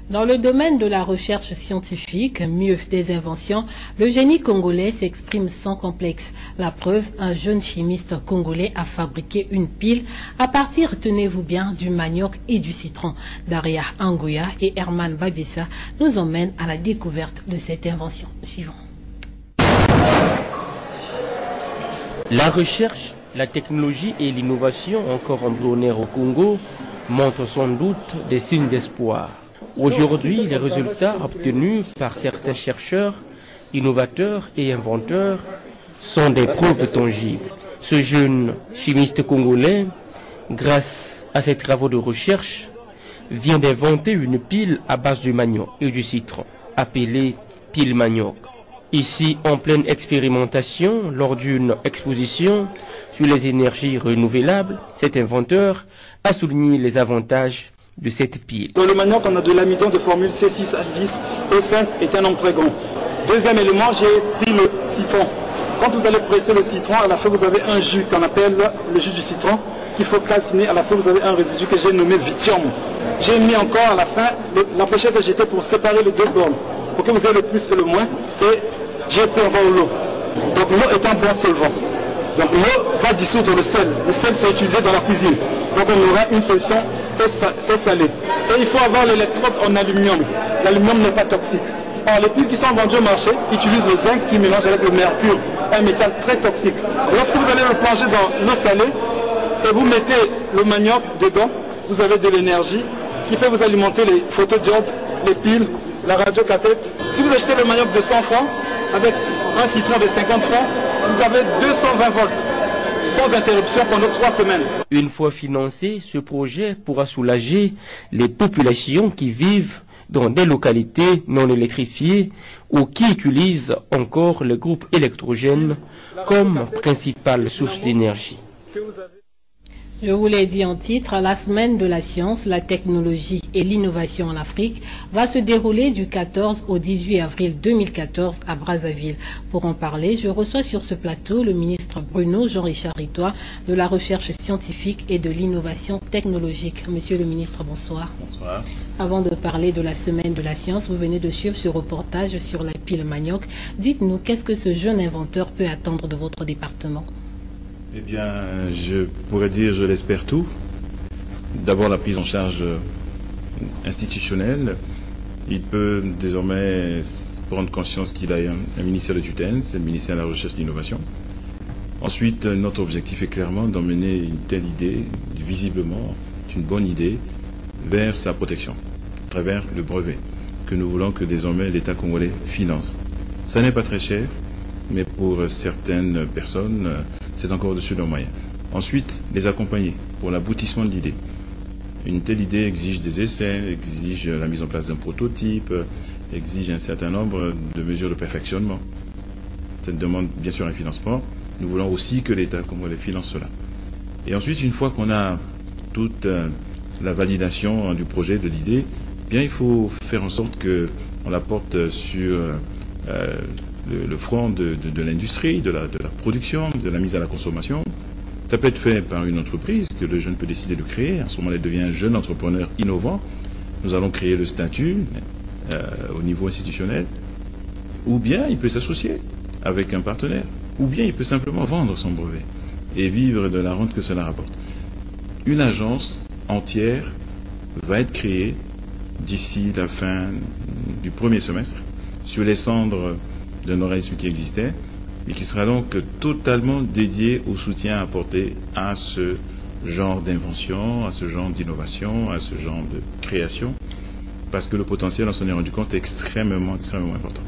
Dans le domaine de la recherche scientifique, mieux des inventions, le génie congolais s'exprime sans complexe. La preuve, un jeune chimiste congolais a fabriqué une pile à partir, tenez-vous bien, du manioc et du citron. Daria Angoya et Herman Babissa nous emmènent à la découverte de cette invention. Suivant. La recherche, la technologie et l'innovation encore embryonnaires au Congo montrent sans doute des signes d'espoir. Aujourd'hui, les résultats obtenus par certains chercheurs, innovateurs et inventeurs sont des preuves tangibles. Ce jeune chimiste congolais, grâce à ses travaux de recherche, vient d'inventer une pile à base de manioc et du citron, appelée pile manioc. Ici, en pleine expérimentation, lors d'une exposition sur les énergies renouvelables, cet inventeur a souligné les avantages de cette pile. Dans le manioc, on a de l'amidon de formule C6H10, E5 est un nombre très grand. Deuxième élément, j'ai pris le citron. Quand vous allez presser le citron, à la fin vous avez un jus qu'on appelle le jus du citron, qu'il faut calciner. À la fin vous avez un résidu que j'ai nommé vithium. J'ai mis encore à la fin la pochette est jetée pour séparer les deux bornes, pour que vous ayez le plus et le moins. Et j'ai pris encore l'eau. Donc l'eau est un bon solvant. Donc l'eau va dissoudre le sel. Le sel c'est utilisé dans la cuisine. Donc on aura une solution eau salée. Et il faut avoir l'électrode en aluminium. L'aluminium n'est pas toxique. Or les piles qui sont vendues au marché utilisent le zinc qui mélange avec le mercure, un métal très toxique. Lorsque vous allez le plonger dans l'eau salée et vous mettez le manioc dedans, vous avez de l'énergie qui peut vous alimenter les photodiodes, les piles, la radiocassette. Si vous achetez le manioc de 100 francs avec un citron de 50 francs, vous avez 220 volts sans interruption pendant 3 semaines. Une fois financé, ce projet pourra soulager les populations qui vivent dans des localités non électrifiées ou qui utilisent encore le groupe électrogène comme principale source d'énergie. Je vous l'ai dit en titre, la semaine de la science, la technologie et l'innovation en Afrique va se dérouler du 14 au 18 avril 2014 à Brazzaville. Pour en parler, je reçois sur ce plateau le ministre Bruno Jean-Richard Ritois de la recherche scientifique et de l'innovation technologique. Monsieur le ministre, bonsoir. Bonsoir. Avant de parler de la semaine de la science, vous venez de suivre ce reportage sur la pile manioc. Dites-nous, qu'est-ce que ce jeune inventeur peut attendre de votre département ? Eh bien, je pourrais dire, je l'espère tout. D'abord, la prise en charge institutionnelle. Il peut désormais prendre conscience qu'il a un ministère de tutelle, c'est le ministère de la Recherche et de l'Innovation. Ensuite, notre objectif est clairement d'emmener une telle idée, visiblement une bonne idée, vers sa protection, à travers le brevet, que nous voulons que désormais l'État congolais finance. Ça n'est pas très cher, mais pour certaines personnes, c'est encore au-dessus de leurs moyens. Ensuite, les accompagner pour l'aboutissement de l'idée. Une telle idée exige des essais, exige la mise en place d'un prototype, exige un certain nombre de mesures de perfectionnement. Ça demande bien sûr un financement. Nous voulons aussi que l'État congolais finance cela. Et ensuite, une fois qu'on a toute la validation du projet, de l'idée, bien il faut faire en sorte qu'on la porte sur le front de l'industrie, de la production, de la mise à la consommation. Ça peut être fait par une entreprise que le jeune peut décider de créer. À ce moment-là, il devient un jeune entrepreneur innovant. Nous allons créer le statut au niveau institutionnel. Ou bien il peut s'associer avec un partenaire. Ou bien il peut simplement vendre son brevet et vivre de la rente que cela rapporte. Une agence entière va être créée d'ici la fin du premier semestre sur les cendres d'un organisme qui existait et qui sera donc totalement dédié au soutien apporté à ce genre d'invention, à ce genre d'innovation, à ce genre de création, parce que le potentiel, on s'en est rendu compte, est extrêmement important.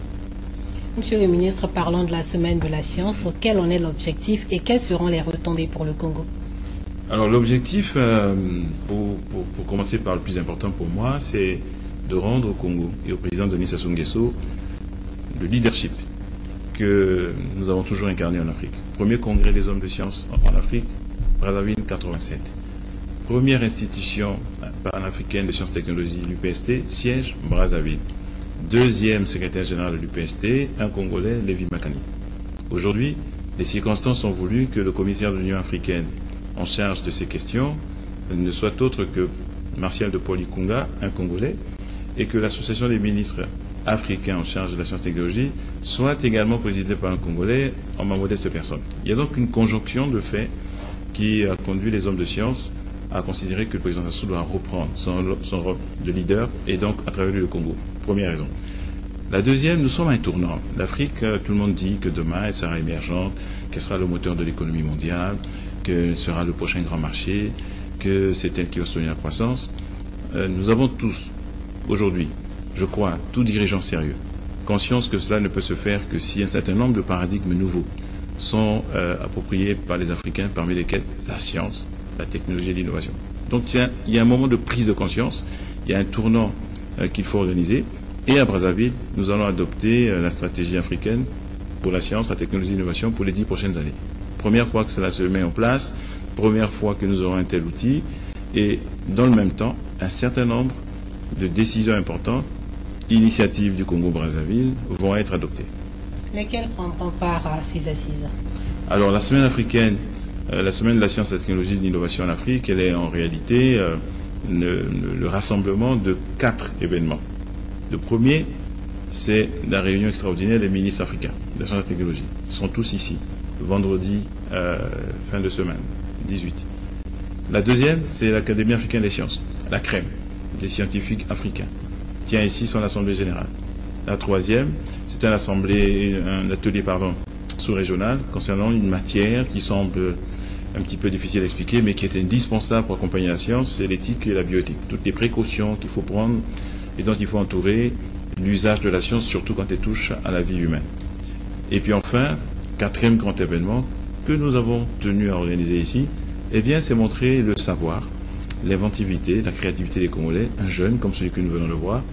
Monsieur le ministre, parlons de la semaine de la science. Quel en est l'objectif et quelles seront les retombées pour le Congo? Alors l'objectif, pour commencer par le plus important pour moi, c'est de rendre au Congo et au président Denis Sassou Nguesso le leadership que nous avons toujours incarné en Afrique. Premier congrès des hommes de science en Afrique, Brazzaville 87. Première institution panafricaine de sciences et technologies, l'UPST, siège Brazzaville. Deuxième secrétaire général de l'UPST, un Congolais, Lévi Makani. Aujourd'hui, les circonstances ont voulu que le commissaire de l'Union africaine en charge de ces questions ne soit autre que Martial de Paul Ikunga, un Congolais, et que l'association des ministres africains en charge de la science et technologie soit également présidée par un Congolais en ma modeste personne. Il y a donc une conjonction de faits qui a conduit les hommes de science à considérer que le président Sassou doit reprendre son rôle de leader et donc à travers lui le Congo. Première raison. La deuxième, nous sommes à un tournant. L'Afrique, tout le monde dit que demain, elle sera émergente, qu'elle sera le moteur de l'économie mondiale, qu'elle sera le prochain grand marché, que c'est elle qui va soutenir la croissance. Nous avons tous, aujourd'hui, je crois, tout dirigeant sérieux, conscience que cela ne peut se faire que si un certain nombre de paradigmes nouveaux sont appropriés par les Africains, parmi lesquels la science, la technologie et l'innovation. Donc il y a un moment de prise de conscience, il y a un tournant qu'il faut organiser. Et à Brazzaville, nous allons adopter la stratégie africaine pour la science, la technologie et l'innovation pour les 10 prochaines années. Première fois que cela se met en place, première fois que nous aurons un tel outil, et dans le même temps, un certain nombre de décisions importantes, initiatives du Congo-Brazzaville, vont être adoptées. Lesquelles prendront part à ces assises? Alors la semaine africaine, la semaine de la science, la technologie et de l'innovation en Afrique, elle est en réalité le rassemblement de 4 événements. Le premier, c'est la réunion extraordinaire des ministres africains de la science et de la technologie. Ils sont tous ici, vendredi, fin de semaine, 18. La deuxième, c'est l'Académie africaine des sciences, la crème des scientifiques africains, tient ici son assemblée générale. La troisième, c'est un atelier sous-régional concernant une matière qui semble un petit peu difficile à expliquer, mais qui est indispensable pour accompagner la science, c'est l'éthique et la bioéthique. Toutes les précautions qu'il faut prendre et dont il faut entourer l'usage de la science, surtout quand elle touche à la vie humaine. Et puis enfin, quatrième grand événement que nous avons tenu à organiser ici, eh bien, c'est montrer le savoir, l'inventivité, la créativité des Congolais, un jeune comme celui que nous venons de voir.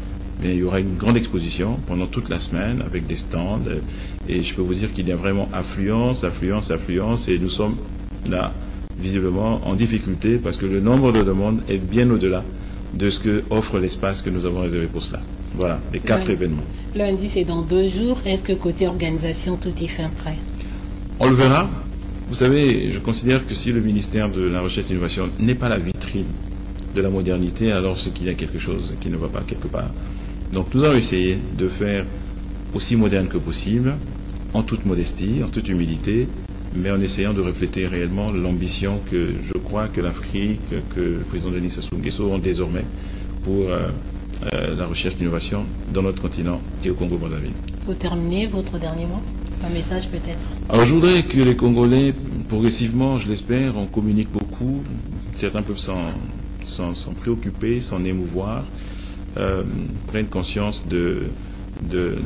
Mais il y aura une grande exposition pendant toute la semaine avec des stands, et je peux vous dire qu'il y a vraiment affluence, et nous sommes là, visiblement, en difficulté parce que le nombre de demandes est bien au-delà de ce que offre l'espace que nous avons réservé pour cela. Voilà, les 4 événements. Lundi, c'est dans 2 jours. Est-ce que côté organisation, tout est fin prêt? On le verra. Vous savez, je considère que si le ministère de la Recherche et de l'Innovation n'est pas la vitrine de la modernité, alors c'est qu'il y a quelque chose qui ne va pas quelque part. Donc nous allons essayer de faire aussi moderne que possible, en toute modestie, en toute humilité, mais en essayant de refléter réellement l'ambition que je crois que l'Afrique, que le président Denis Sassou Nguesso ont désormais pour la recherche et l'innovation dans notre continent et au Congo-Brazzaville. Pour terminer, votre dernier mot, un message peut-être? Alors je voudrais que les Congolais, progressivement, je l'espère, on communique beaucoup, certains peuvent s'en préoccuper, s'en émouvoir, prennent conscience de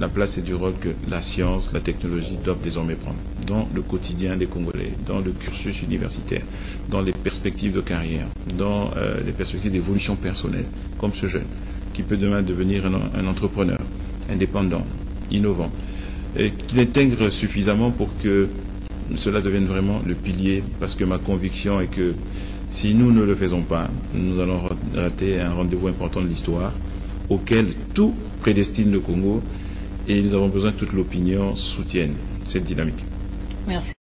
la place et du rôle que la science, la technologie doivent désormais prendre dans le quotidien des Congolais, dans le cursus universitaire, dans les perspectives de carrière, dans les perspectives d'évolution personnelle, comme ce jeune, qui peut demain devenir un entrepreneur indépendant, innovant, et qu'il intègre suffisamment pour que cela devienne vraiment le pilier, parce que ma conviction est que si nous ne le faisons pas, nous allons rater un rendez-vous important de l'histoire, auquel tout prédestine le Congo, et nous avons besoin que toute l'opinion soutienne cette dynamique. Merci.